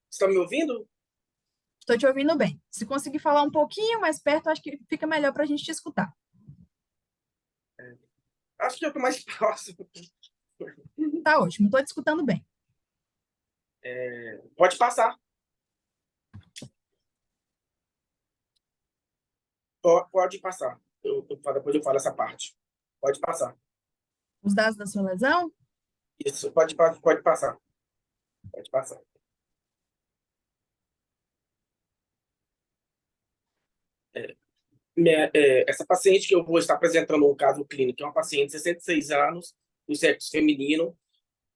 Estão me ouvindo? Estou te ouvindo bem. Se conseguir falar um pouquinho mais perto, acho que fica melhor para a gente te escutar. Acho que é o que mais próximo. Tá ótimo, estou te escutando bem. Pode passar. Pode passar. Depois eu falo essa parte. Pode passar. Os dados da sua lesão? Isso, pode passar. Pode passar. Essa paciente que eu vou estar apresentando no caso clínico é uma paciente de 66 anos, do sexo feminino.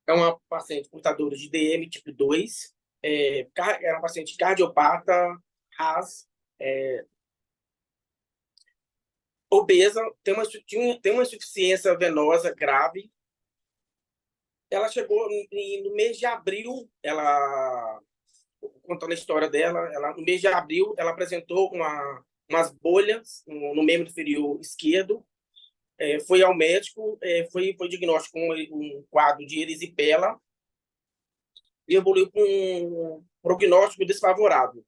É uma paciente portadora de DM tipo 2. É uma paciente cardiopata, RAS, obesa, tem uma insuficiência venosa grave. Ela chegou no mês de abril, contando a história dela, no mês de abril, ela apresentou umas bolhas no membro inferior esquerdo, foi ao médico, foi diagnóstico com um quadro de erisipela e evoluiu com um prognóstico desfavorável.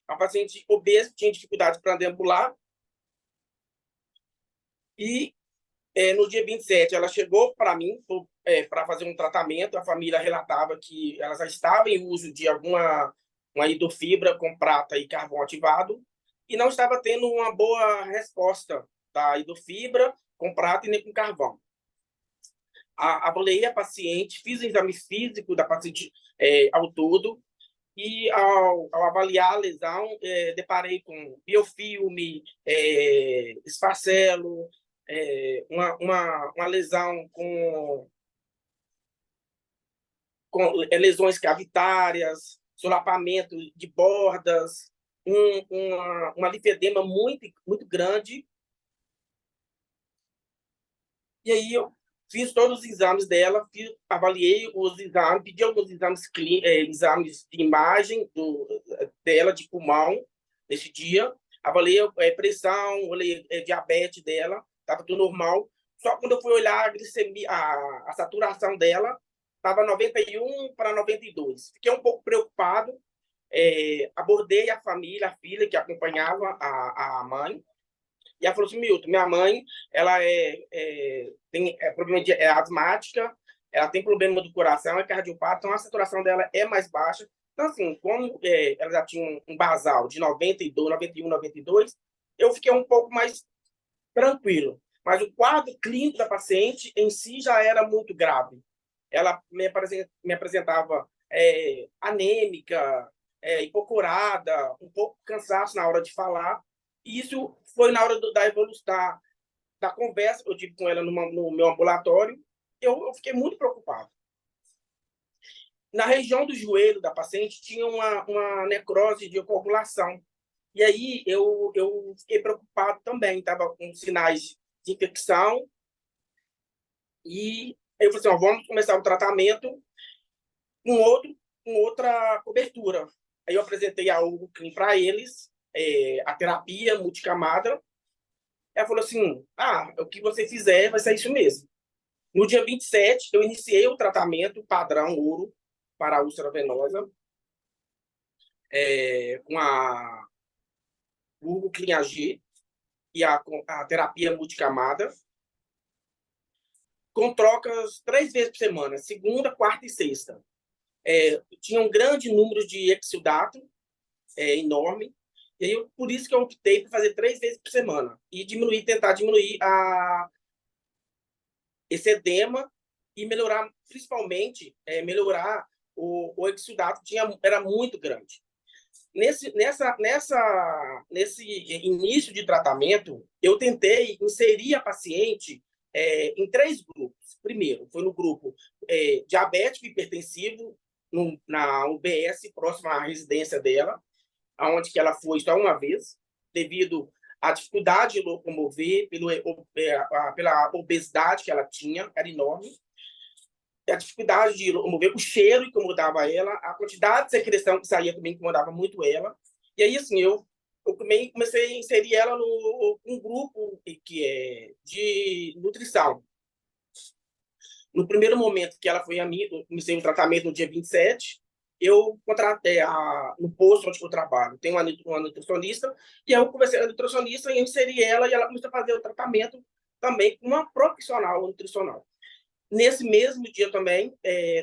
A paciente obesa tinha dificuldade para deambular e no dia 27 ela chegou para mim para fazer um tratamento. A família relatava que ela já estava em uso de uma hidrofibra com prata e carvão ativado e não estava tendo uma boa resposta da hidrofibra com prata e nem com carvão. Avaliei a paciente, fiz o exame físico da paciente ao todo e ao avaliar a lesão, deparei com biofilme, esfarcelo, uma lesão lesões cavitárias, solapamento de bordas, uma linfedema muito, muito grande. E aí eu fiz todos os exames dela, avaliei os exames, pedi alguns exames de imagem dela, de pulmão, nesse dia. Avaliei pressão, avaliei diabetes dela, estava tudo normal. Só quando eu fui olhar a glicemia, a saturação dela, estava 91 para 92. Fiquei um pouco preocupado. Abordei a família, a filha que acompanhava a mãe, e ela falou assim: Milton, minha mãe, ela tem problema é asmática, ela tem problema do coração, é cardiopata, então a saturação dela é mais baixa. Então, assim, como ela já tinha um basal de 92, 91, 92, eu fiquei um pouco mais tranquilo. Mas o quadro clínico da paciente em si já era muito grave. Ela me apresentava anêmica, hipocorada, um pouco cansaço na hora de falar. E isso foi na hora da evolução, da conversa que eu tive com ela no meu ambulatório. Eu fiquei muito preocupado. Na região do joelho da paciente tinha uma necrose de coagulação. E aí eu fiquei preocupado também, estava com sinais de infecção. E eu falei assim: ó, vamos começar o tratamento com outra cobertura. Aí eu apresentei a Uroclin para eles, a terapia multicamada. Ela falou assim: o que você fizer vai ser isso mesmo. No dia 27, eu iniciei o tratamento padrão ouro para a úlcera venosa, com a Uroclin AG e a terapia multicamada, com trocas 3 vezes por semana, segunda, quarta e sexta. Tinha um grande número de exudato, enorme, e aí por isso que eu optei por fazer 3 vezes por semana e tentar diminuir esse edema e melhorar, principalmente, melhorar o exudato, era muito grande. Nesse início de tratamento, eu tentei inserir a paciente em 3 grupos. Primeiro, foi no grupo diabético hipertensivo, na UBS, próxima à residência dela, onde que ela foi só uma vez, devido à dificuldade de locomover, pela obesidade que ela tinha, era enorme, a dificuldade de locomover, o cheiro incomodava ela, a quantidade de secreção que saía também incomodava muito ela. E aí, assim, eu também comecei a inserir ela num grupo que é de nutrição. No primeiro momento que ela foi a mim, eu comecei o tratamento no dia 27, eu contratei no posto onde eu trabalho, tem uma nutricionista, e eu conversei com a nutricionista e eu inseri ela, e ela começou a fazer o tratamento também com uma profissional nutricional. Nesse mesmo dia também,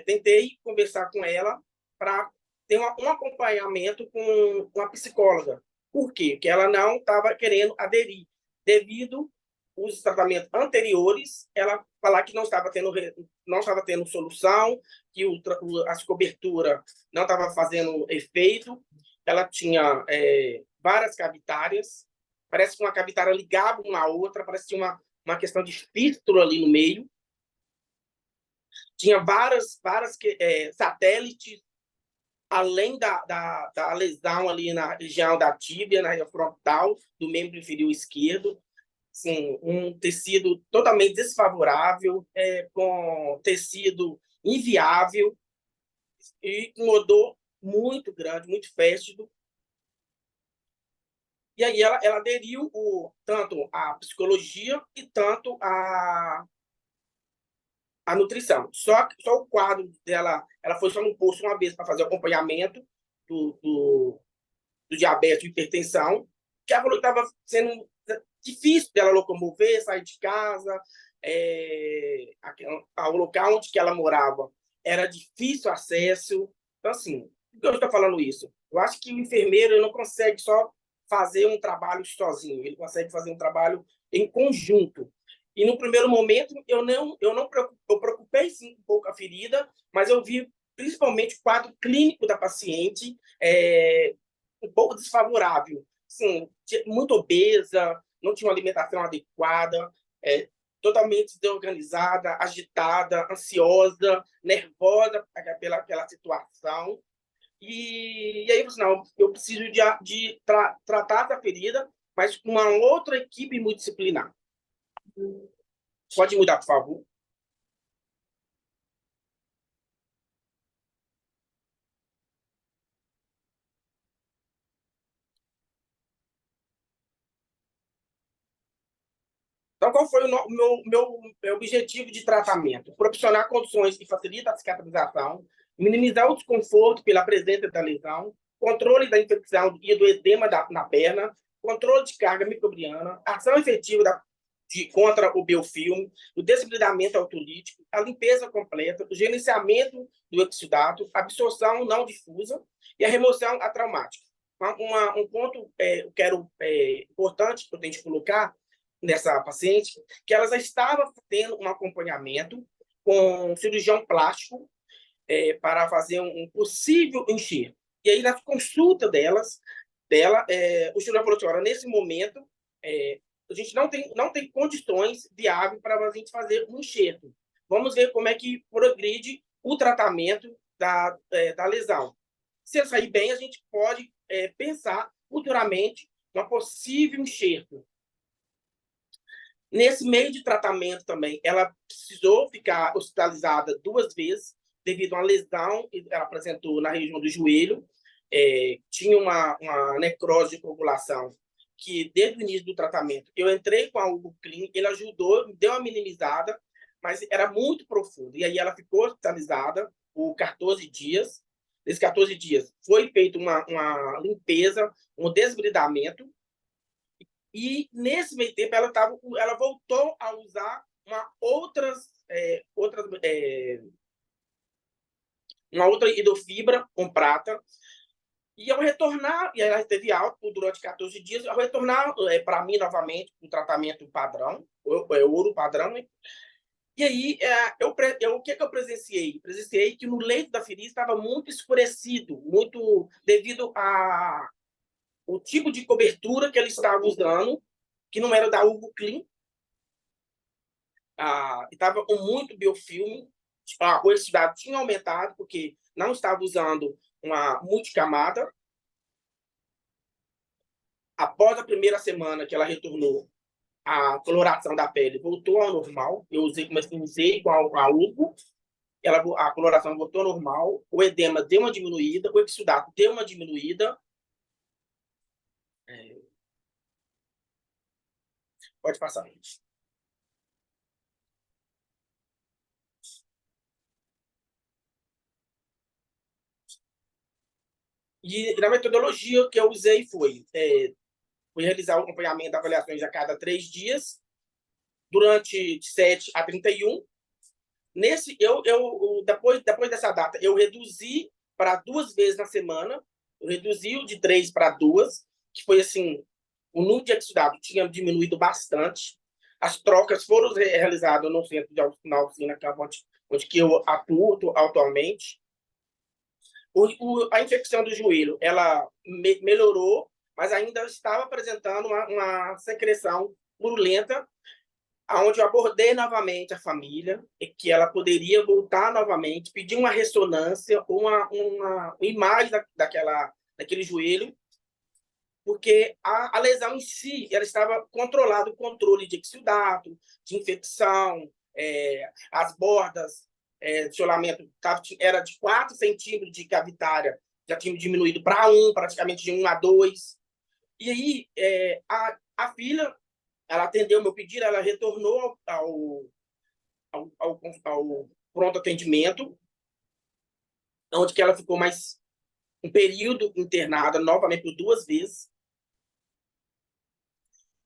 tentei conversar com ela para ter um acompanhamento com uma psicóloga. Por quê? Porque ela não estava querendo aderir, devido os tratamentos anteriores, ela falar que não estava tendo solução, que as coberturas não estavam fazendo efeito, ela tinha várias cavitárias, parece que uma cavitária ligava uma à outra, parece que tinha uma questão de fístula ali no meio, tinha várias satélites, além da lesão ali na região da tíbia, na região frontal, do membro inferior esquerdo. Sim, um tecido totalmente desfavorável, com tecido inviável e com odor muito grande, muito fétido. E aí ela aderiu tanto à psicologia e tanto à nutrição. Só o quadro dela, ela foi só no posto uma vez para fazer o acompanhamento do diabetes e hipertensão, que ela falou que estava sendo difícil dela locomover, sair de casa, ao local onde que ela morava era difícil acesso. Então, assim, por que eu estou falando isso? Eu acho que o enfermeiro não consegue só fazer um trabalho sozinho, ele consegue fazer um trabalho em conjunto. E no primeiro momento, eu preocupei sim um pouco a ferida, mas eu vi principalmente o quadro clínico da paciente um pouco desfavorável. Sim, muito obesa, não tinha uma alimentação adequada, totalmente desorganizada, agitada, ansiosa, nervosa pelaquela situação. E aí, não, eu preciso de tratar essa ferida, mas com uma outra equipe multidisciplinar. Pode mudar, por favor? Então, qual foi o meu objetivo de tratamento? Proporcionar condições que facilitam a cicatrização, minimizar o desconforto pela presença da lesão, controle da infecção e do edema na perna, controle de carga microbiana, ação efetiva contra o biofilme, o desbridamento autolítico, a limpeza completa, o gerenciamento do exudato, absorção não difusa e a remoção atraumática. Um ponto importante que eu tenho que colocar nessa paciente, que ela já estava tendo um acompanhamento com um cirurgião plástico para fazer um possível enxerto. E aí, na consulta dela, o cirurgião falou assim, olha, nesse momento, a gente não tem condições viáveis para a gente fazer um enxerto. Vamos ver como é que progride o tratamento da lesão. Se ela sair bem, a gente pode pensar futuramente uma possível enxerto. Nesse meio de tratamento também, ela precisou ficar hospitalizada 2 vezes devido a uma lesão que ela apresentou na região do joelho. Tinha uma necrose de coagulação que, desde o início do tratamento, eu entrei com a Ubuclin, ele ajudou, deu uma minimizada, mas era muito profundo. E aí ela ficou hospitalizada por 14 dias. Nesses 14 dias foi feita uma limpeza, um desbridamento, e nesse meio tempo ela voltou a usar uma outra hidrofibra com prata. E ao retornar, e ela teve alta durante 14 dias, ao retornar para mim novamente o tratamento padrão, ouro padrão, né? E aí, o que eu presenciei? Presenciei que no leito da ferida estava muito escurecido, muito devido o tipo de cobertura que ele estava usando, que não era da Hugo Clean, estava com muito biofilme, o exudado tinha aumentado, porque não estava usando uma multicamada. Após a primeira semana que ela retornou, a coloração da pele voltou ao normal. Eu usei com a Hugo, a coloração voltou ao normal, o edema deu uma diminuída, o exudato deu uma diminuída. Pode passar, gente. E na metodologia que eu usei foi realizar o acompanhamento de avaliações a cada 3 dias, durante de 7 a 31. Depois dessa data, eu reduzi para 2 vezes na semana, eu reduzi de 3 para 2, que foi assim, o número de estudados tinha diminuído bastante. As trocas foram realizadas no centro de na oficina campo onde que eu atuo atualmente. A infecção do joelho, ela melhorou, mas ainda estava apresentando uma secreção purulenta, onde eu abordei novamente a família, e que ela poderia voltar novamente, pedir uma ressonância, uma imagem daquele joelho, porque a lesão em si, ela estava controlada, o controle de exudato, de infecção, as bordas de isolamento era de 4 centímetros de cavitária, já tinha diminuído para 1, praticamente de 1 a 2. E aí, a filha, ela atendeu o meu pedido, ela retornou ao pronto atendimento, onde que ela ficou mais um período internada, novamente por 2 vezes,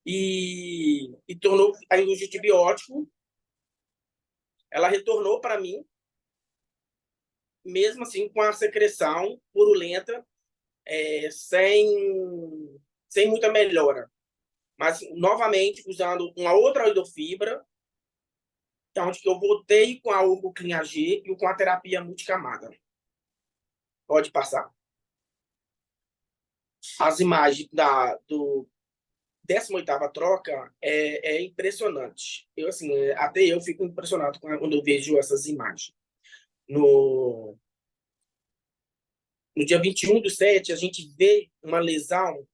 e tornou a uso de antibiótico. Ela retornou para mim, mesmo assim com a secreção purulenta, sem muita melhora. Mas, novamente, usando uma outra oidofibra, onde que eu voltei com a Urgoclin AG e com a terapia multicamada. Pode passar. As imagens do 18ª troca é impressionante. Assim, até eu fico impressionado quando eu vejo essas imagens. No dia 21/7, a gente vê uma lesão.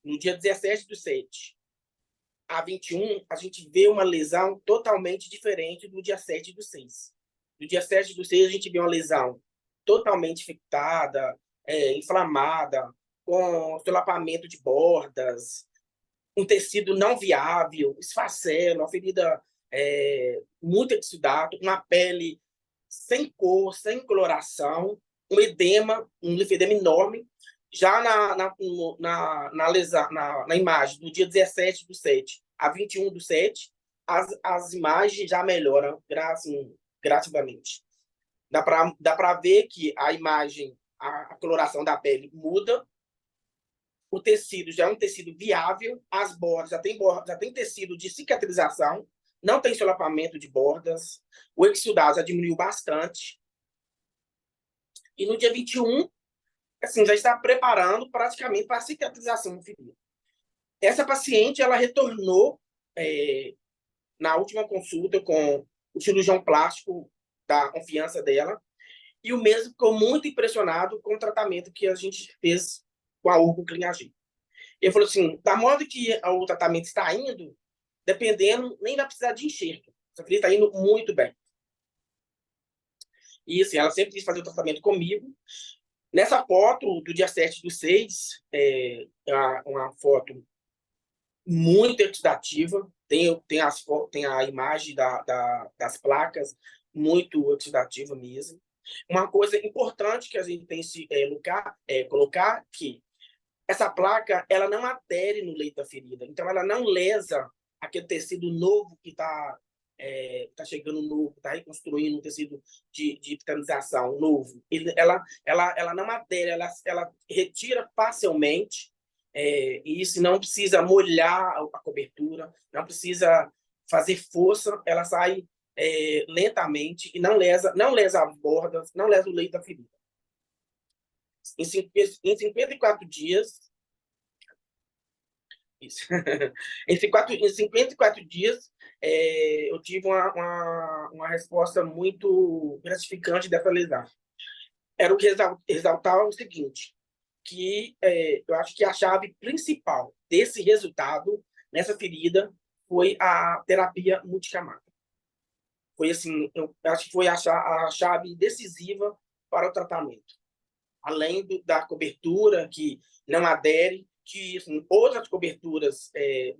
No dia 17/7 a 21, a gente vê uma lesão totalmente diferente do dia 7/6. No dia 7/6, a gente vê uma lesão totalmente infectada, inflamada, com solapamento de bordas, um tecido não viável, esfacelo, uma ferida muito exudato, uma pele sem cor, sem coloração, um edema, um linfedema enorme. Já na imagem do dia 17/7 a 21/7, as imagens já melhoram gradualmente. Dá para ver que a imagem, a coloração da pele muda, o tecido já é um tecido viável, as bordas já tem tecido de cicatrização, não tem solapamento de bordas, o exudado já diminuiu bastante. E no dia 21, assim, já está preparando praticamente para a cicatrização do ferida. Essa paciente, ela retornou na última consulta com o cirurgião plástico da confiança dela, e o mesmo ficou muito impressionado com o tratamento que a gente fez com a Urgoclin AG. Ele falou assim, da modo que o tratamento está indo, dependendo, nem vai precisar de enxerto. Essa ferida está indo muito bem. E assim, ela sempre quis fazer o tratamento comigo. Nessa foto do dia 7/6, uma foto muito elucidativa, tem a imagem das placas, muito elucidativa mesmo. Uma coisa importante que a gente tem que colocar que essa placa, ela não adere no leito da ferida, então ela não lesa aquele tecido novo que está chegando novo, está reconstruindo um tecido de epitelização novo. Ela não adere, ela retira facilmente, e isso não precisa molhar a cobertura, não precisa fazer força, ela sai lentamente e não lesa as bordas, não lesa o leito da ferida. Em 54 dias, isso. Em 54 dias, eu tive uma resposta muito gratificante dessa lesão. Era o que exaltava o seguinte, que eu acho que a chave principal desse resultado, nessa ferida, foi a terapia multicamada. Foi assim, eu acho que foi a chave decisiva para o tratamento. Além da cobertura, que não adere, que assim, outras coberturas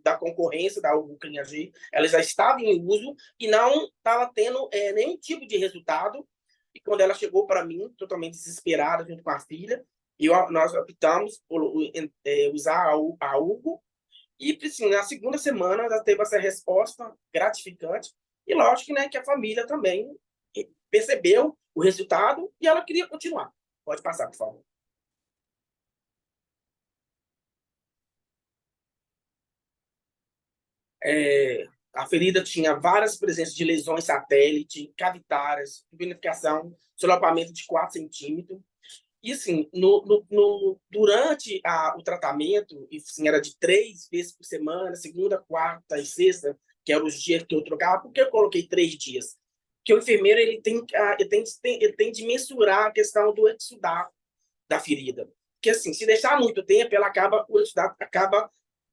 da concorrência da Urgoclin AG, elas já estavam em uso e não estava tendo nenhum tipo de resultado. E quando ela chegou para mim, totalmente desesperada, junto com a filha, E nós optamos por usar a Hugo. E, assim, na segunda semana, já teve essa resposta gratificante. E lógico, né, que a família também percebeu o resultado e ela queria continuar. Pode passar, por favor. A ferida tinha várias presenças de lesões satélite, cavitárias, pigmentificação, solapamento de 4 centímetros. E, assim, durante o tratamento, e, assim, era de 3 vezes por semana, segunda, quarta e sexta, que eram os dias que eu trocava. Por que eu coloquei 3 dias? Porque o enfermeiro ele tem de mensurar a questão do exudado da ferida. Porque, assim, se deixar muito tempo, o exudado acaba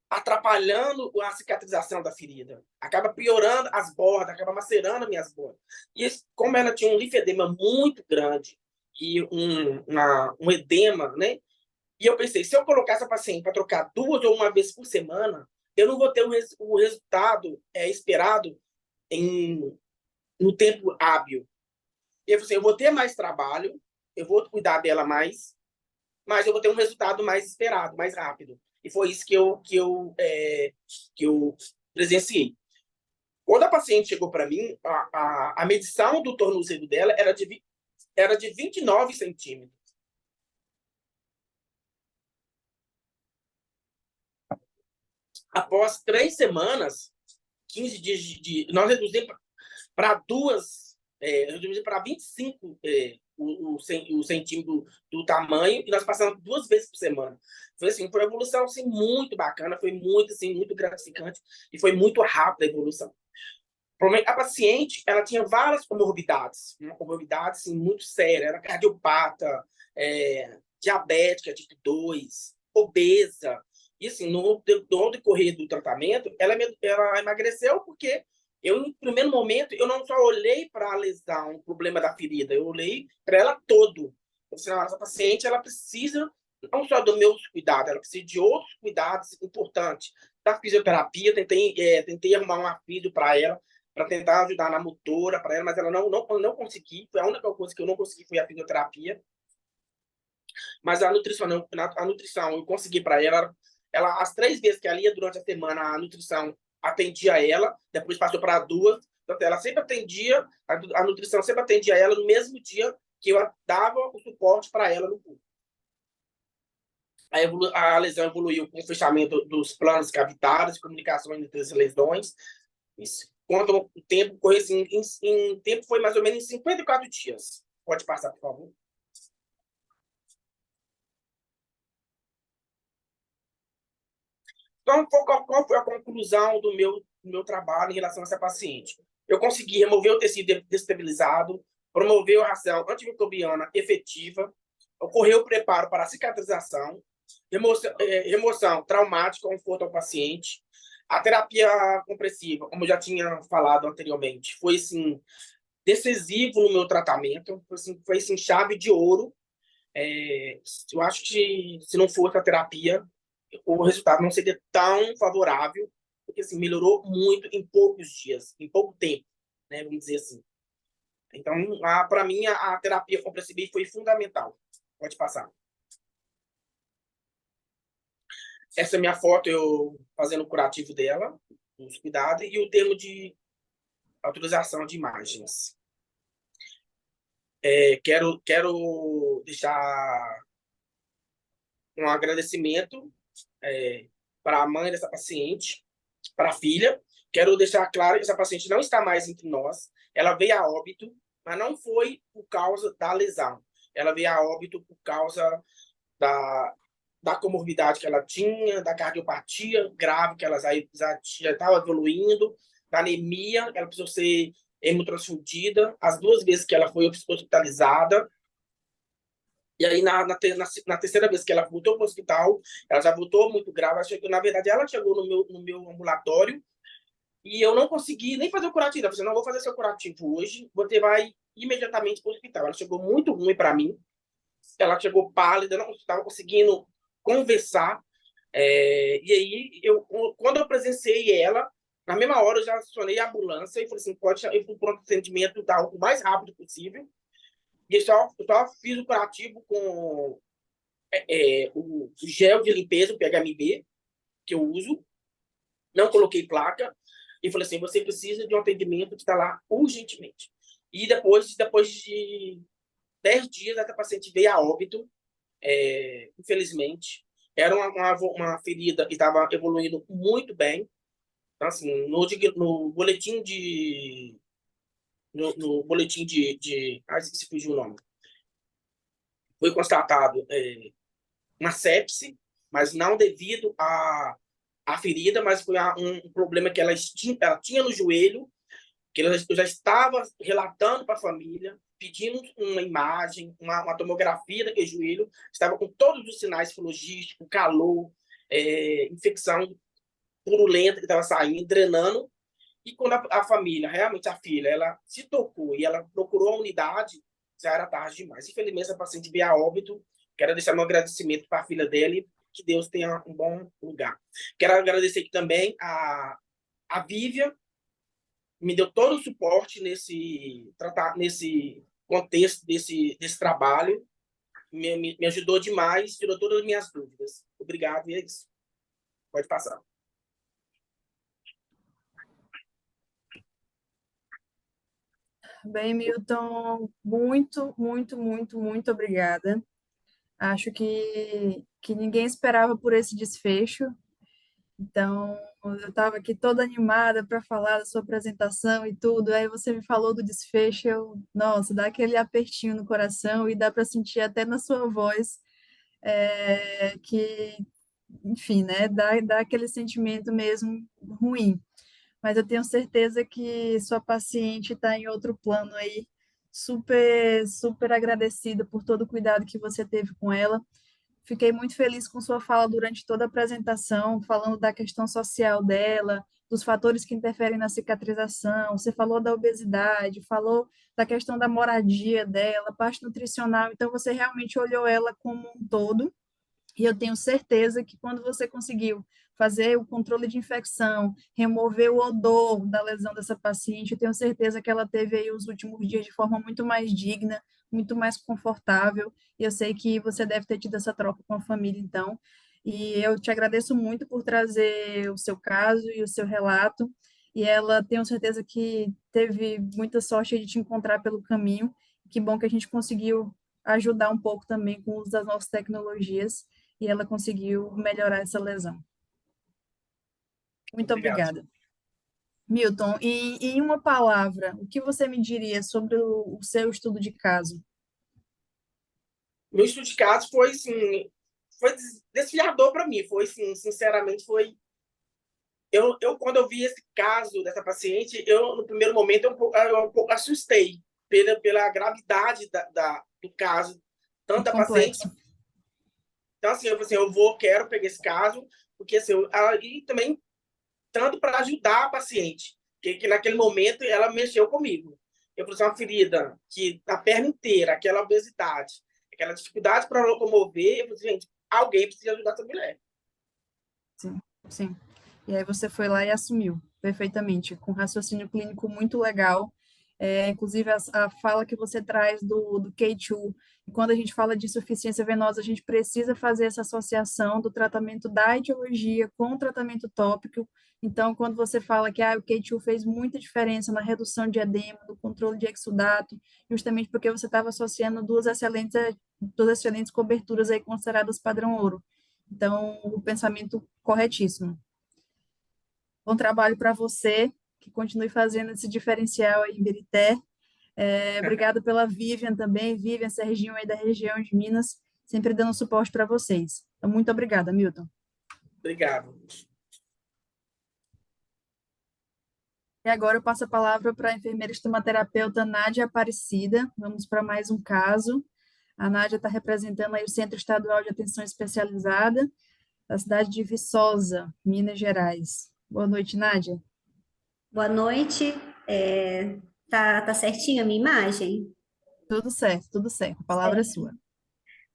atrapalhando a cicatrização da ferida, acaba piorando as bordas, acaba macerando as minhas bordas. E como ela tinha um linfedema muito grande e um edema, né? E eu pensei, se eu colocar essa paciente para trocar 2 ou uma vez por semana, eu não vou ter o resultado esperado no tempo hábil. E eu falei assim, eu vou ter mais trabalho, eu vou cuidar dela mais, mas eu vou ter um resultado mais esperado, mais rápido. E foi isso que eu presenciei. Quando a paciente chegou para mim, a medição do tornozelo dela era de 29 centímetros. Após 3 semanas, 15 dias nós reduzimos para reduzimos para 25 o centímetro do tamanho, e nós passamos 2 vezes por semana. Foi assim, foi uma evolução assim, muito bacana, foi muito, assim, muito gratificante, e foi muito rápida a evolução. A paciente, ela tinha várias comorbidades, uma comorbidade assim, muito séria, era cardiopata, diabética tipo 2, obesa. E assim, no decorrer do tratamento, ela emagreceu porque no primeiro momento, eu não só olhei para a lesão, o problema da ferida, eu olhei para ela todo. Eu disse, essa paciente, ela precisa não só do meus cuidados, ela precisa de outros cuidados importantes. Da fisioterapia, tentei arrumar um afílio para ela, para tentar ajudar na motora para ela, mas ela não consegui. Foi a única coisa que eu não consegui, foi a fisioterapia. Mas a nutrição eu consegui para ela. As 3 vezes que ela ia durante a semana, a nutrição atendia ela, depois passou para 2. Então, ela sempre atendia, a nutrição sempre atendia ela no mesmo dia que eu dava o suporte para ela no curso. A lesão evoluiu com o fechamento dos planos cavitários, comunicação entre as lesões. Isso, quando o tempo correu assim, em tempo foi mais ou menos em 54 dias. Pode passar, por favor. Então, qual foi a conclusão do meu trabalho em relação a essa paciente? Eu consegui remover o tecido destabilizado, promover a ação antimicrobiana efetiva, ocorreu o preparo para a cicatrização, remoção traumática, conforto ao paciente. A terapia compressiva, como eu já tinha falado anteriormente, foi assim, decisivo no meu tratamento, foi assim, chave de ouro. Eu acho que se não fosse a terapia, o resultado não seria tão favorável, porque assim, melhorou muito em poucos dias, em pouco tempo, né, vamos dizer assim. Então, para mim, a terapia compressiva foi fundamental. Pode passar. Essa é a minha foto, eu fazendo o curativo dela, os cuidados, e o termo de autorização de imagens. Quero deixar um agradecimento para a mãe dessa paciente, para a filha. Quero deixar claro que essa paciente não está mais entre nós. Ela veio a óbito, mas não foi por causa da lesão. Ela veio a óbito por causa da comorbidade que ela tinha, da cardiopatia grave que ela já estava evoluindo, da anemia, ela precisou ser hemotransfundida. As 2 vezes que ela foi hospitalizada, e aí, na terceira vez que ela voltou para o hospital, ela já voltou muito grave. Na verdade, ela chegou no meu ambulatório e eu não consegui nem fazer o curativo. Ela falou assim, não vou fazer seu curativo hoje, você vai imediatamente para o hospital. Ela chegou muito ruim para mim. Ela chegou pálida, não estava conseguindo conversar. E aí, quando eu presenciei ela, na mesma hora eu já acionei a ambulância e falei assim, pode ir para o pronto atendimento o mais rápido possível. E eu só fiz o curativo com o gel de limpeza, o PHMB, que eu uso, não coloquei placa, e falei assim, você precisa de um atendimento que está lá urgentemente. E depois de 10 dias, essa paciente veio a óbito, infelizmente. Era uma ferida que estava evoluindo muito bem. Então, assim, no boletim de... No boletim de... Ah, se fugiu o nome. Foi constatado uma sepse, mas não devido à ferida, mas foi um problema que ela tinha no joelho, que eu já estava relatando para a família, pedindo uma imagem, uma tomografia daquele joelho, estava com todos os sinais fisiológicos, calor, infecção purulenta que estava saindo, drenando, e quando a família, realmente a filha, ela se tocou e ela procurou a unidade, já era tarde demais. Infelizmente, a paciente veio a óbito. Quero deixar meu agradecimento para a filha dela e que Deus tenha um bom lugar. Quero agradecer aqui também a Vivian, me deu todo o suporte nesse contexto desse trabalho, me ajudou demais, tirou todas as minhas dúvidas. Obrigado, e é isso. Pode passar. Bem, Milton, muito, muito, muito, muito obrigada. Acho que ninguém esperava por esse desfecho. Então, eu estava aqui toda animada para falar da sua apresentação e tudo. Aí você me falou do desfecho, nossa, dá aquele apertinho no coração e dá para sentir até na sua voz que, enfim, né, dá aquele sentimento mesmo ruim. Mas eu tenho certeza que sua paciente está em outro plano aí, super, super agradecida por todo o cuidado que você teve com ela. Fiquei muito feliz com sua fala durante toda a apresentação, falando da questão social dela, dos fatores que interferem na cicatrização. Você falou da obesidade, falou da questão da moradia dela, parte nutricional. Então, você realmente olhou ela como um todo e eu tenho certeza que quando você conseguiu fazer o controle de infecção, remover o odor da lesão dessa paciente, eu tenho certeza que ela teve aí os últimos dias de forma muito mais digna, muito mais confortável. E eu sei que você deve ter tido essa troca com a família, então. E eu te agradeço muito por trazer o seu caso e o seu relato. E ela, tenho certeza que teve muita sorte de te encontrar pelo caminho. Que bom que a gente conseguiu ajudar um pouco também com o uso das nossas tecnologias e ela conseguiu melhorar essa lesão. Muito Obrigado. obrigada. Milton, e em uma palavra, o que você me diria sobre o seu estudo de caso? Meu estudo de caso foi, assim, foi desfiador para mim. Foi, assim, sinceramente, foi... quando eu vi esse caso dessa paciente, no primeiro momento, eu um pouco assustei pela gravidade do caso, tanto Muito da paciente. complexo. Então, assim, eu falei assim, quero pegar esse caso, porque, assim, e também tanto para ajudar a paciente, que naquele momento ela mexeu comigo. Eu falei assim, uma ferida que a perna inteira, aquela obesidade, aquela dificuldade para locomover, eu falei assim, gente, alguém precisa ajudar essa mulher. Sim, sim. E aí você foi lá e assumiu perfeitamente, com um raciocínio clínico muito legal. Inclusive, a fala que você traz do K2, e quando a gente fala de insuficiência venosa, a gente precisa fazer essa associação do tratamento da etiologia com o tratamento tópico. Então, quando você fala que o K2 fez muita diferença na redução de edema, no controle de exudato, justamente porque você estava associando duas excelentes coberturas aí consideradas padrão ouro. Então, o pensamento corretíssimo. Bom trabalho para você, que continue fazendo esse diferencial aí em Birité. Obrigada pela Vivian também, Vivian Serginho aí da região de Minas, sempre dando suporte para vocês. Então, muito obrigada, Milton. Obrigado. E agora eu passo a palavra para a enfermeira estomaterapeuta Nádia Aparecida. Vamos para mais um caso. A Nádia está representando aí o Centro Estadual de Atenção Especializada da cidade de Viçosa, Minas Gerais. Boa noite, Nádia. Boa noite. Tá certinho a minha imagem? Tudo certo, tudo certo. A palavra é sua.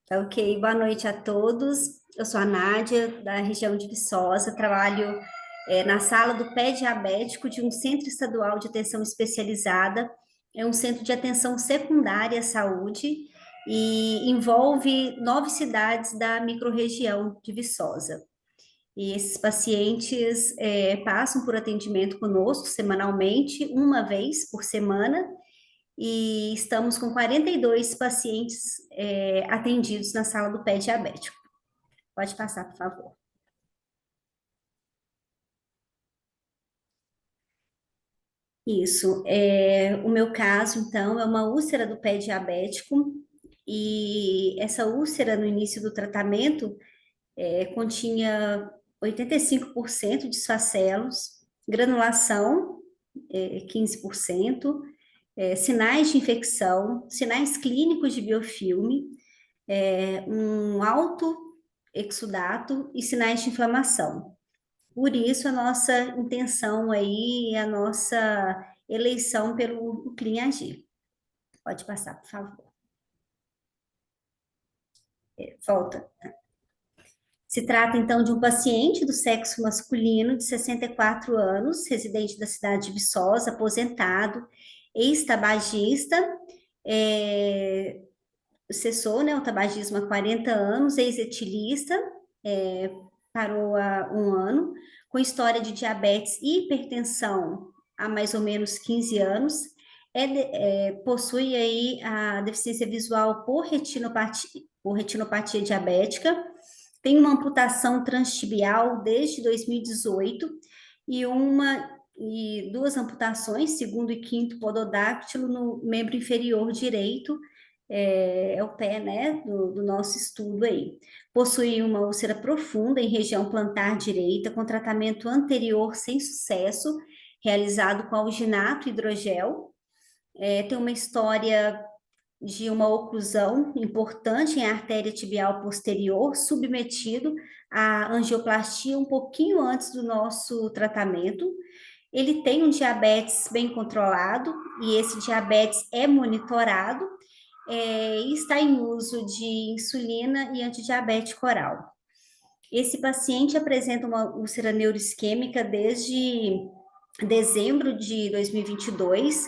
Tá ok. Boa noite a todos. Eu sou a Nádia, da região de Viçosa. Trabalho na sala do pé diabético de um centro estadual de atenção especializada. É um centro de atenção secundária à saúde e envolve 9 cidades da microrregião de Viçosa. E esses pacientes passam por atendimento conosco semanalmente, uma vez por semana, e estamos com 42 pacientes atendidos na sala do pé diabético. Pode passar, por favor. Isso. O meu caso, então, é uma úlcera do pé diabético, e essa úlcera, no início do tratamento, continha 85% de esfacelos, granulação, 15%, sinais de infecção, sinais clínicos de biofilme, um alto exudato e sinais de inflamação. Por isso, a nossa intenção aí, a nossa eleição pelo ClinAgir. Pode passar, por favor. Volta. Se trata, então, de um paciente do sexo masculino de 64 anos, residente da cidade de Viçosa, aposentado, ex-tabagista, cessou, né, o tabagismo há 40 anos, ex-etilista, parou há 1 ano, com história de diabetes e hipertensão há mais ou menos 15 anos, possui aí a deficiência visual por retinopatia diabética, tem uma amputação transtibial desde 2018 e 2 amputações, segundo e quinto pododáctilo, no membro inferior direito, é o pé, né, do nosso estudo aí. Possui uma úlcera profunda em região plantar direita, com tratamento anterior sem sucesso, realizado com alginato e hidrogel. Tem uma história de uma oclusão importante em artéria tibial posterior, submetido à angioplastia um pouquinho antes do nosso tratamento. Ele tem um diabetes bem controlado, e esse diabetes é monitorado, e está em uso de insulina e antidiabético oral. Esse paciente apresenta uma úlcera neuroisquêmica desde dezembro de 2022,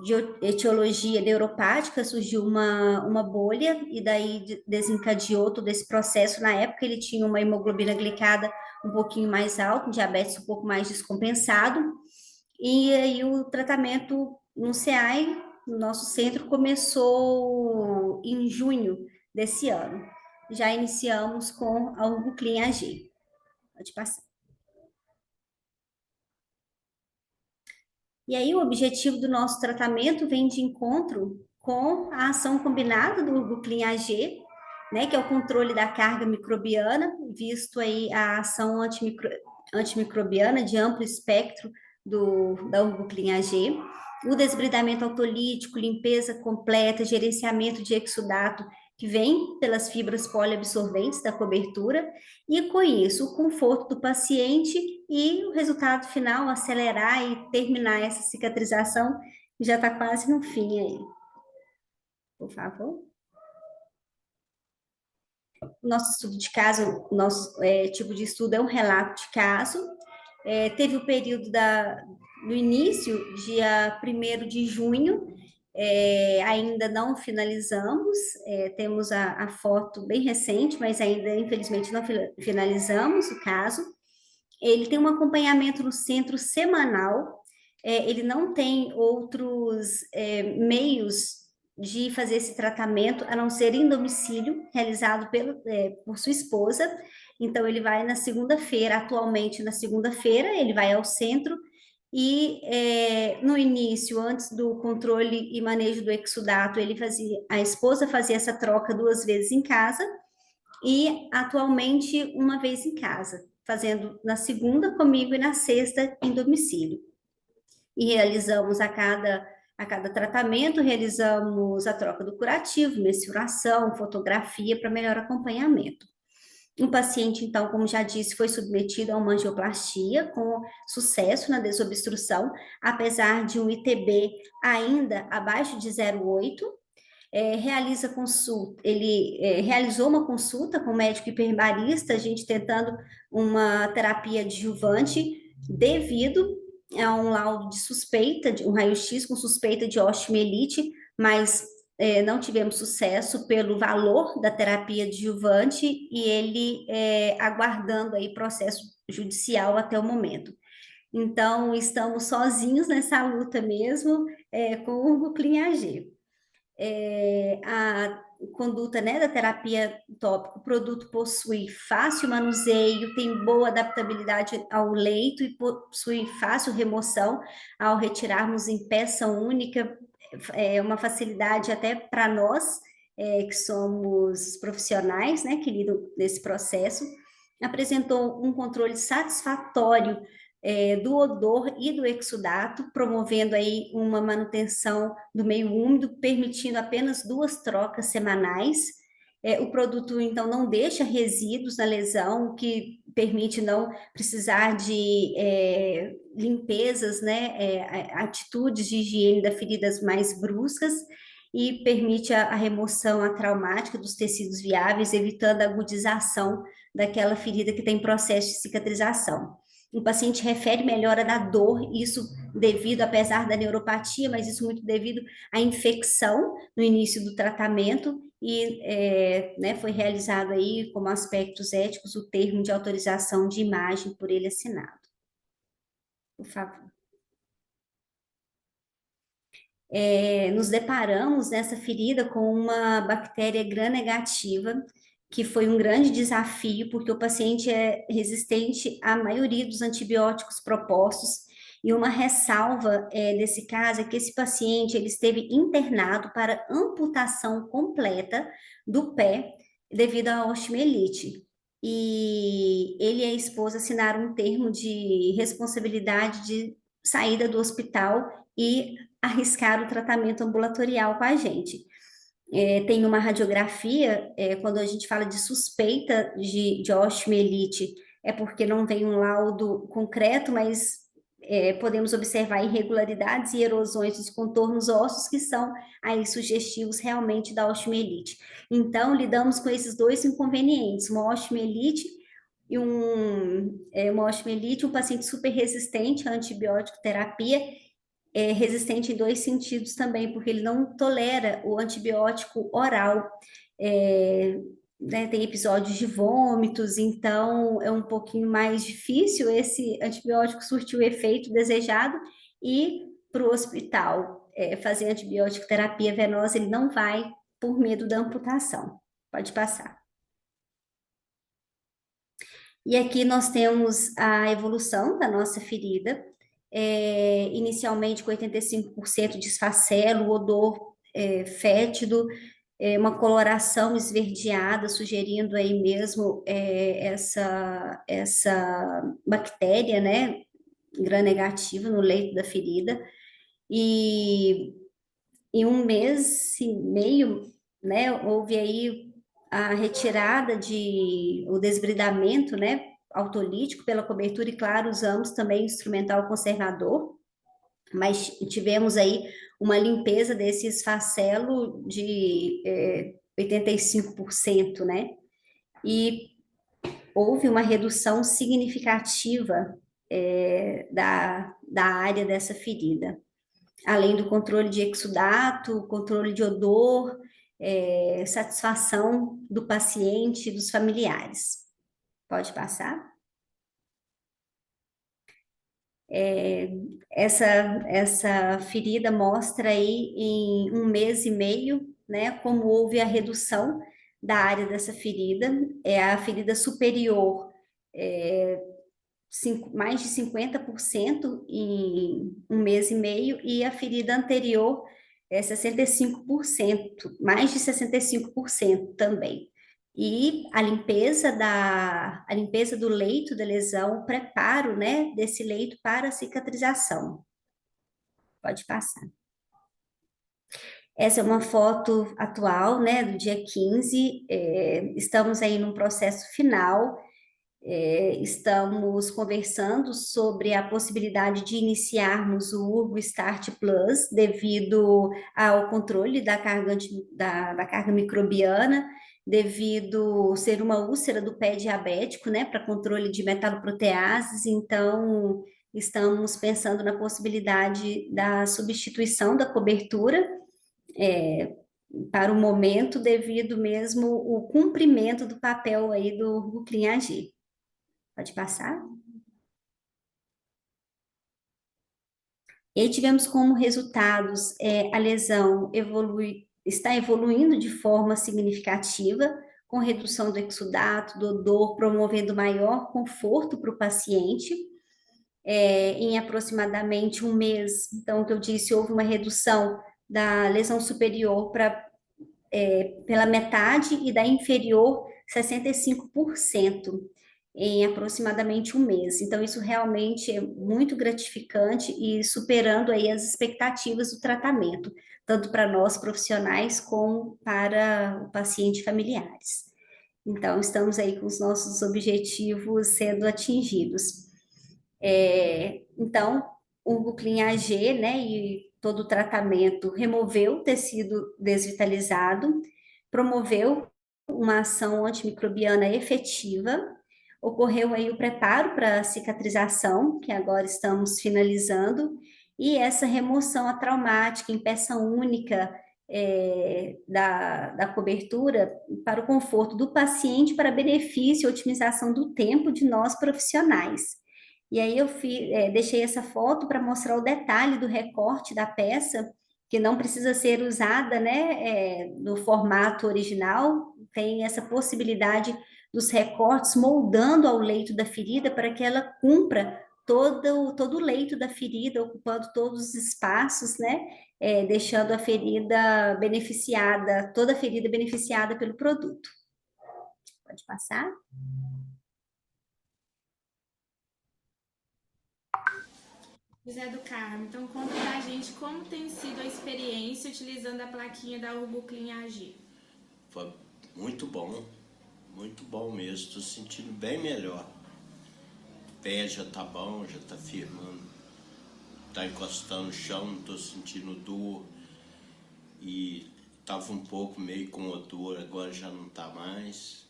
de etiologia neuropática, surgiu uma bolha, e daí desencadeou todo esse processo. Na época, ele tinha uma hemoglobina glicada um pouquinho mais alta, um diabetes um pouco mais descompensado, e aí o tratamento no CEAI, no nosso centro, começou em junho desse ano. Já iniciamos com o ClinAgir. Pode passar. E aí o objetivo do nosso tratamento vem de encontro com a ação combinada do ClinAgir, né, que é o controle da carga microbiana, visto aí a ação antimicrobiana de amplo espectro da ClinAgir, o desbridamento autolítico, limpeza completa, gerenciamento de exudato, que vem pelas fibras poliabsorventes da cobertura, e com isso o conforto do paciente e o resultado final, acelerar e terminar essa cicatrização, que já está quase no fim aí. Por favor. O nosso estudo de caso, o nosso tipo de estudo é um relato de caso. Teve o período no início, dia 1º de junho, ainda não finalizamos, temos a foto bem recente, mas ainda, infelizmente, não finalizamos o caso. Ele tem um acompanhamento no centro semanal, ele não tem outros meios de fazer esse tratamento, a não ser em domicílio, realizado por sua esposa. Então, ele vai na segunda-feira, atualmente na segunda-feira, ele vai ao centro, e no início, antes do controle e manejo do exudato, a esposa fazia essa troca 2 vezes em casa, e atualmente 1 vez em casa, fazendo na segunda comigo e na sexta em domicílio. E realizamos a cada tratamento, realizamos a troca do curativo, mensuração, fotografia para melhor acompanhamento. Um paciente, então, como já disse, foi submetido a uma angioplastia com sucesso na desobstrução, apesar de um ITB ainda abaixo de 0,8. Ele realizou uma consulta com o médico hiperbarista, a gente tentando uma terapia adjuvante, devido a um laudo de suspeita, um raio-x com suspeita de osteomielite, mas não tivemos sucesso pelo valor da terapia adjuvante e ele aguardando aí processo judicial até o momento. Então, estamos sozinhos nessa luta mesmo, com o Ruclin AG. A conduta, né, da terapia tópica, o produto possui fácil manuseio, tem boa adaptabilidade ao leito e possui fácil remoção ao retirarmos em peça única, uma facilidade até para nós, que somos profissionais, né, que lidam nesse processo. Apresentou um controle satisfatório do odor e do exudato, promovendo aí uma manutenção do meio úmido, permitindo apenas 2 trocas semanais. O produto, então, não deixa resíduos na lesão, o que permite não precisar de limpezas, né, atitudes de higiene das feridas mais bruscas, e permite a remoção atraumática dos tecidos viáveis, evitando a agudização daquela ferida que tem processo de cicatrização. O paciente refere melhora da dor, isso devido, apesar da neuropatia, mas isso muito devido à infecção no início do tratamento, e né, foi realizado aí, como aspectos éticos, o termo de autorização de imagem por ele assinado. Por favor. Nos deparamos nessa ferida com uma bactéria gram-negativa, que foi um grande desafio, porque o paciente é resistente à maioria dos antibióticos propostos, e uma ressalva desse caso é que esse paciente ele esteve internado para amputação completa do pé devido à osteomielite. E ele e a esposa assinaram um termo de responsabilidade de saída do hospital e arriscar o tratamento ambulatorial com a gente. Tem uma radiografia, quando a gente fala de suspeita de osteomielite, é porque não tem um laudo concreto, mas podemos observar irregularidades e erosões dos contornos ósseos que são aí sugestivos realmente da osteomielite. Então, lidamos com esses 2 inconvenientes, uma osteomielite e uma osteomielite, um paciente super resistente à antibiótico terapia, resistente em 2 sentidos também, porque ele não tolera o antibiótico oral. Né, tem episódios de vômitos, então é um pouquinho mais difícil esse antibiótico surtir o efeito desejado, e para o hospital fazer antibiótico terapia venosa, ele não vai por medo da amputação. Pode passar. E aqui nós temos a evolução da nossa ferida, inicialmente com 85% de esfacelo, odor fétido, uma coloração esverdeada, sugerindo aí mesmo essa bactéria, né, gram-negativa no leito da ferida. E em 1 mês e meio, né, houve aí a retirada o desbridamento, né, autolítico pela cobertura, e claro, usamos também instrumental conservador, mas tivemos aí uma limpeza desse esfacelo de 85%, né? E houve uma redução significativa da área dessa ferida, além do controle de exudato, controle de odor, satisfação do paciente e dos familiares. Pode passar. Essa ferida mostra aí em 1 mês e meio, né, como houve a redução da área dessa ferida. A ferida superior, mais de 50% em 1 mês e meio, e a ferida anterior 65%, mais de 65% também. E a limpeza do leito da lesão, o preparo, né, desse leito para a cicatrização. Pode passar. Essa é uma foto atual, né, do dia 15, estamos aí num processo final, estamos conversando sobre a possibilidade de iniciarmos o Urgo Start Plus devido ao controle da carga microbiana, devido ser uma úlcera do pé diabético, né, para controle de metaloproteases. Então, estamos pensando na possibilidade da substituição da cobertura para o momento, devido mesmo o cumprimento do papel aí do Ruclin AG. Pode passar? E aí tivemos como resultados a lesão está evoluindo de forma significativa, com redução do exudato, do odor, promovendo maior conforto para o paciente, em aproximadamente um mês. Então, o que eu disse, houve uma redução da lesão superior pela metade e da inferior 65% em aproximadamente um mês. Então, isso realmente é muito gratificante e superando aí as expectativas do tratamento, tanto para nós profissionais como para o paciente e familiares. Então, estamos aí com os nossos objetivos sendo atingidos. Então, o Ruclin AG, né, e todo o tratamento removeu o tecido desvitalizado, promoveu uma ação antimicrobiana efetiva, ocorreu aí o preparo para a cicatrização, que agora estamos finalizando, e essa remoção atraumática em peça única da cobertura para o conforto do paciente, para benefício e otimização do tempo de nós profissionais. E aí eu deixei essa foto para mostrar o detalhe do recorte da peça, que não precisa ser usada, né, no formato original, tem essa possibilidade dos recortes moldando ao leito da ferida para que ela cumpra todo o leito da ferida, ocupando todos os espaços, né, deixando a ferida beneficiada, toda a ferida beneficiada pelo produto. Pode passar? José do Carmo, então conta pra gente como tem sido a experiência utilizando a plaquinha da Urbuclin AG. Foi muito bom mesmo, estou sentindo bem melhor. O pé já tá bom, já tá firmando, tá encostando no chão, não tô sentindo dor. E tava um pouco meio com odor, agora já não tá mais.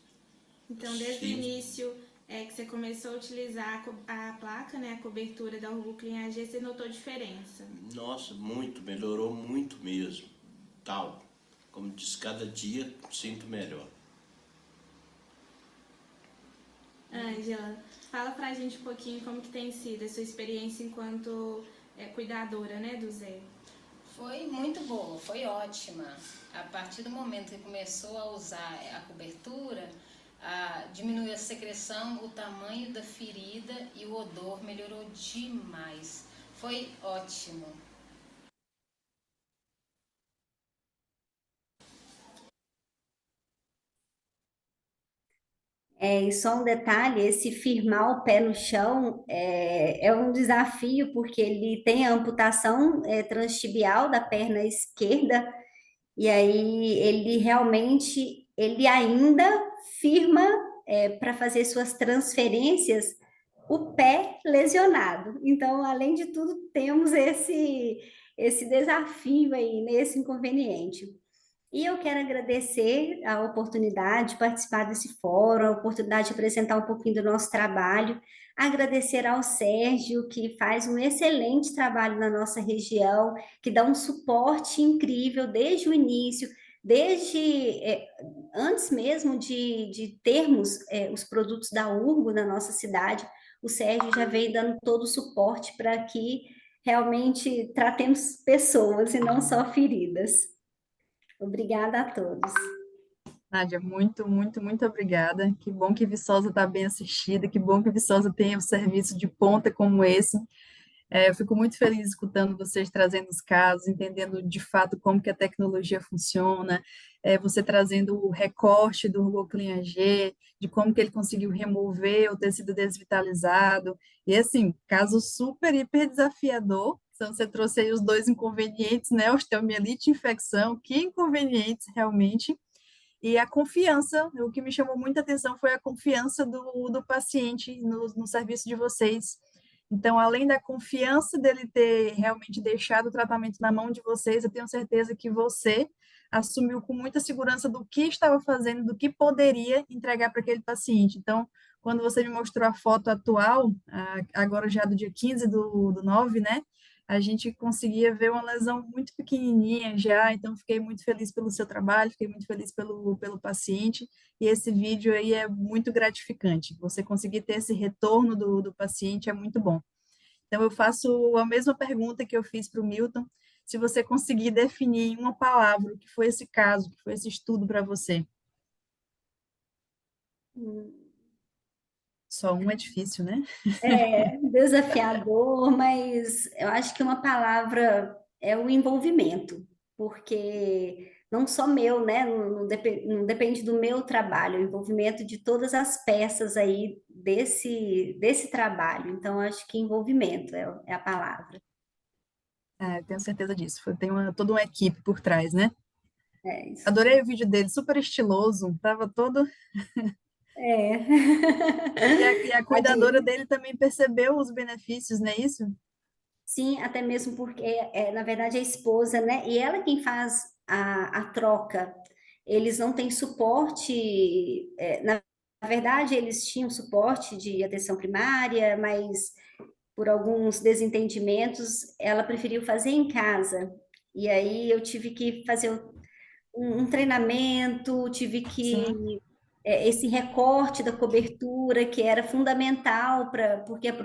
Então, desde o início que você começou a utilizar a placa, né, a cobertura da Urbuclin AG, você notou diferença? Nossa, melhorou muito mesmo. Tal, como diz, cada dia sinto melhor. Ângela, fala pra gente um pouquinho como que tem sido a sua experiência enquanto cuidadora, né, do Zé. Foi muito boa, foi ótima. A partir do momento que começou a usar a cobertura, diminuiu a secreção, o tamanho da ferida e o odor melhorou demais. Foi ótimo. E só um detalhe, esse firmar o pé no chão é um desafio, porque ele tem a amputação transtibial da perna esquerda, e aí ele realmente, ele ainda firma para fazer suas transferências o pé lesionado. Então, além de tudo, temos esse desafio aí, nesse inconveniente. E eu quero agradecer a oportunidade de participar desse fórum, a oportunidade de apresentar um pouquinho do nosso trabalho, agradecer ao Sérgio, que faz um excelente trabalho na nossa região, que dá um suporte incrível desde o início, antes mesmo de termos os produtos da Urbo na nossa cidade, o Sérgio já vem dando todo o suporte para que realmente tratemos pessoas e não só feridas. Obrigada a todos. Nádia, muito, muito, muito obrigada. Que bom que Viçosa está bem assistida, que bom que Viçosa tem um serviço de ponta como esse. Eu fico muito feliz escutando vocês trazendo os casos, entendendo de fato como que a tecnologia funciona, você trazendo o recorte do Ruclin AG, de como que ele conseguiu remover o tecido desvitalizado, e assim, caso super, hiper desafiador. Então, você trouxe aí os dois inconvenientes, né, osteomielite e infecção, que inconvenientes realmente, e a confiança, o que me chamou muita atenção foi a confiança do paciente no serviço de vocês. Então, além da confiança dele ter realmente deixado o tratamento na mão de vocês, eu tenho certeza que você assumiu com muita segurança do que estava fazendo, do que poderia entregar para aquele paciente. Então, quando você me mostrou a foto atual, agora já do dia 15 do 9, né? a gente conseguia ver uma lesão muito pequenininha já, então fiquei muito feliz pelo seu trabalho, fiquei muito feliz pelo paciente, e esse vídeo aí é muito gratificante. Você conseguir ter esse retorno do paciente é muito bom. Então, eu faço a mesma pergunta que eu fiz para o Milton, se você conseguir definir em uma palavra o que foi esse caso, o que foi esse estudo para você. Só um é difícil, né? É desafiador, mas eu acho que uma palavra é o envolvimento, porque não só meu, né? Não depende do meu trabalho, é o envolvimento de todas as peças aí desse trabalho. Então, eu acho que envolvimento é a palavra. Ah, eu tenho certeza disso. Tem toda uma equipe por trás, né? É isso. Adorei o vídeo dele, super estiloso, tava todo... É. E a cuidadora dele também percebeu os benefícios, não é isso? Sim, até mesmo porque, na verdade, é a esposa, né? E ela quem faz a troca. Eles não têm suporte, na verdade, eles tinham suporte de atenção primária, mas por alguns desentendimentos, ela preferiu fazer em casa. E aí eu tive que fazer um treinamento, tive Sim. que esse recorte da cobertura que era fundamental para porque a